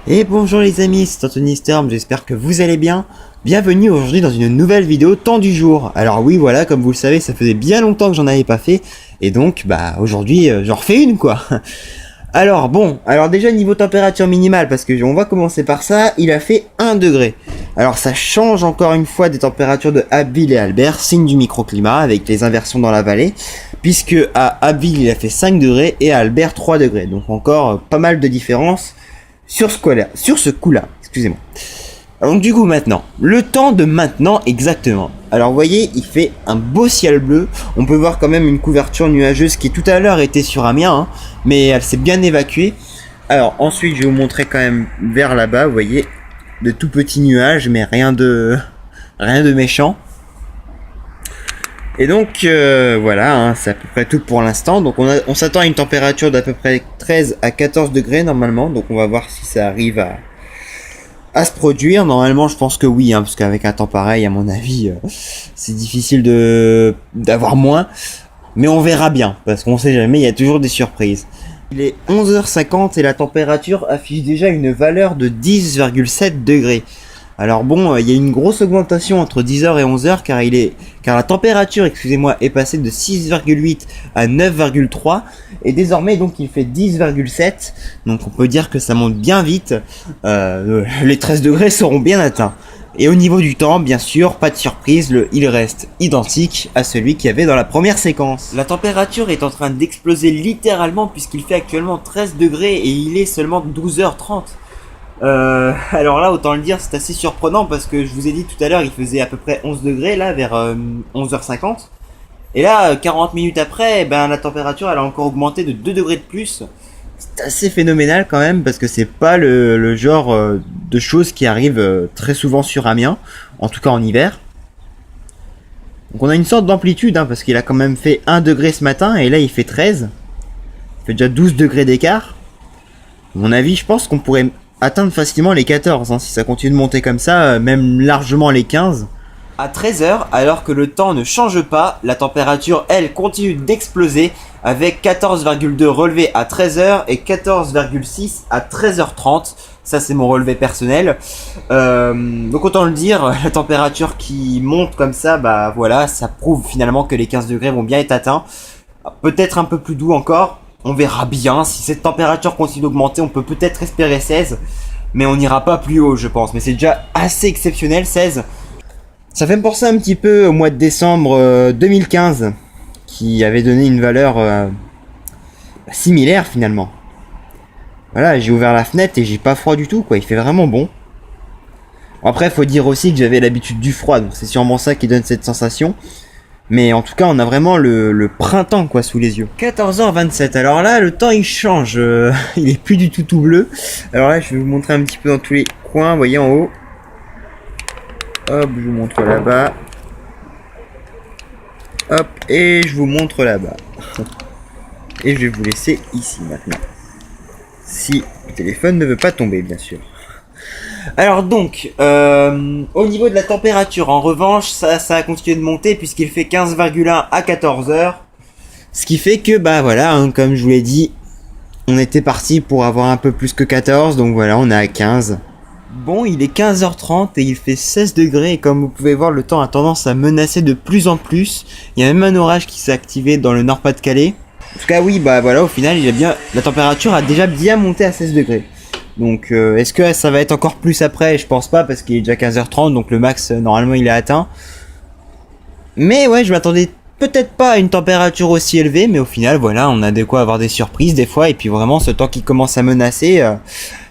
Et bonjour les amis, c'est Anthony Storm, j'espère que vous allez bien. Bienvenue aujourd'hui dans une nouvelle vidéo temps du jour. Alors oui voilà, comme vous le savez, ça faisait bien longtemps que j'en avais pas fait. Et donc aujourd'hui j'en refais une quoi. Alors déjà niveau température minimale, parce que on va commencer par ça, il a fait 1 degré. Alors ça change encore une fois des températures de Abbeville et Albert, signe du microclimat avec les inversions dans la vallée. Puisque à Abbeville il a fait 5 degrés et à Albert 3 degrés. Donc encore pas mal de différences. Sur ce coup-là, excusez-moi. Donc du coup maintenant, le temps de maintenant exactement. Alors vous voyez, il fait un beau ciel bleu. On peut voir quand même une couverture nuageuse qui tout à l'heure était sur Amiens, hein, mais elle s'est bien évacuée. Alors ensuite, je vais vous montrer quand même vers là-bas, vous voyez, de tout petits nuages, mais rien de méchant. Et donc voilà, hein, c'est à peu près tout pour l'instant. Donc on s'attend à une température d'à peu près 13 à 14 degrés normalement. Donc on va voir si ça arrive à se produire. Normalement je pense que oui, hein, parce qu'avec un temps pareil à mon avis c'est difficile d'avoir moins. Mais on verra bien, parce qu'on sait jamais, il y a toujours des surprises. Il est 11h50 et la température affiche déjà une valeur de 10,7 degrés. Alors bon, il y a une grosse augmentation entre 10h et 11h car la température, excusez-moi, est passée de 6,8 à 9,3 et désormais donc il fait 10,7. Donc on peut dire que ça monte bien vite. Les 13 degrés seront bien atteints. Et au niveau du temps, bien sûr, pas de surprise, il reste identique à celui qu'il y avait dans la première séquence. La température est en train d'exploser littéralement puisqu'il fait actuellement 13 degrés et il est seulement 12h30. Alors là, autant le dire, c'est assez surprenant parce que je vous ai dit tout à l'heure, il faisait à peu près 11 degrés là, vers 11h50. Et là, 40 minutes après, la température elle a encore augmenté de 2 degrés de plus. C'est assez phénoménal quand même parce que c'est pas le genre de choses qui arrivent très souvent sur Amiens, en tout cas en hiver. Donc on a une sorte d'amplitude hein, parce qu'il a quand même fait 1 degré ce matin et là il fait 13. Il fait déjà 12 degrés d'écart. À mon avis, je pense qu'on pourrait atteindre facilement les 14 hein, si ça continue de monter comme ça, même largement les 15. À 13h, alors que le temps ne change pas, la température elle continue d'exploser avec 14,2 relevés à 13h et 14,6 à 13h30. Ça c'est mon relevé personnel. Donc autant le dire, la température qui monte comme ça, voilà, ça prouve finalement que les 15 degrés vont bien être atteints. Peut-être un peu plus doux encore. On verra bien, si cette température continue d'augmenter, on peut peut-être espérer 16. Mais on n'ira pas plus haut je pense. Mais c'est déjà assez exceptionnel, 16. Ça fait me penser un petit peu au mois de décembre 2015. Qui avait donné une valeur similaire finalement. Voilà, j'ai ouvert la fenêtre et j'ai pas froid du tout quoi, il fait vraiment bon. Après faut dire aussi que j'avais l'habitude du froid, donc c'est sûrement ça qui donne cette sensation. Mais en tout cas, on a vraiment le printemps quoi sous les yeux. 14h27. Alors là, le temps il change. Il est plus du tout bleu. Alors là, je vais vous montrer un petit peu dans tous les coins. Vous voyez en haut. Hop, je vous montre là-bas. Hop, et je vous montre là-bas. Et je vais vous laisser ici maintenant. Si le téléphone ne veut pas tomber, bien sûr. Alors donc, au niveau de la température, en revanche, ça a continué de monter puisqu'il fait 15,1 à 14h. Ce qui fait que, voilà, hein, comme je vous l'ai dit, on était parti pour avoir un peu plus que 14, donc voilà, on est à 15. Bon, il est 15h30 et il fait 16 degrés et comme vous pouvez voir, le temps a tendance à menacer de plus en plus. Il y a même un orage qui s'est activé dans le Nord-Pas-de-Calais. En tout cas, oui, voilà, au final, la température a déjà bien monté à 16 degrés. Donc est-ce que ça va être encore plus après? Je pense pas parce qu'il est déjà 15h30 donc le max normalement il est atteint. Mais ouais, je m'attendais peut-être pas à une température aussi élevée, mais au final voilà, on a de quoi avoir des surprises des fois et puis vraiment ce temps qui commence à menacer,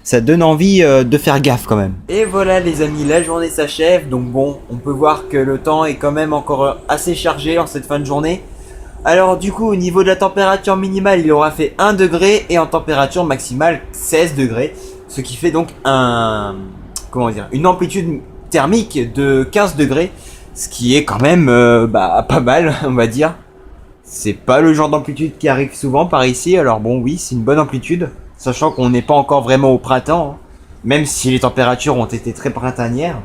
ça donne envie de faire gaffe quand même. Et voilà les amis, la journée s'achève, donc bon, on peut voir que le temps est quand même encore assez chargé en cette fin de journée. Alors du coup au niveau de la température minimale il aura fait 1 degré et en température maximale 16 degrés. Ce qui fait donc une amplitude thermique de 15 degrés. Ce qui est quand même pas mal on va dire. C'est pas le genre d'amplitude qui arrive souvent par ici. Alors bon oui c'est une bonne amplitude. Sachant qu'on n'est pas encore vraiment au printemps. Hein, même si les températures ont été très printanières.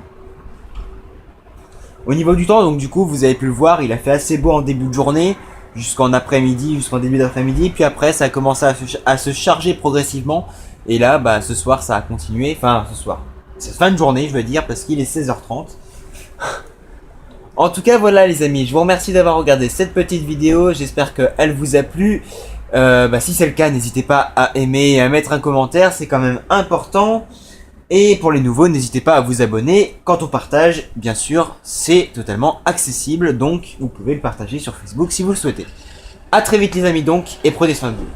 Au niveau du temps donc du coup vous avez pu le voir. Il a fait assez beau en début de journée. Jusqu'en après-midi, jusqu'en début d'après-midi. Puis après ça a commencé à se charger progressivement. Et là, bah, ce soir, ça a continué. Enfin, ce soir. C'est fin de journée, je veux dire, parce qu'il est 16h30. En tout cas, voilà les amis, je vous remercie d'avoir regardé cette petite vidéo. J'espère qu'elle vous a plu. Si c'est le cas, n'hésitez pas à aimer et à mettre un commentaire, c'est quand même important. Et pour les nouveaux, n'hésitez pas à vous abonner. Quant au partage, bien sûr, c'est totalement accessible, donc vous pouvez le partager sur Facebook si vous le souhaitez. A très vite les amis donc, et prenez soin de vous.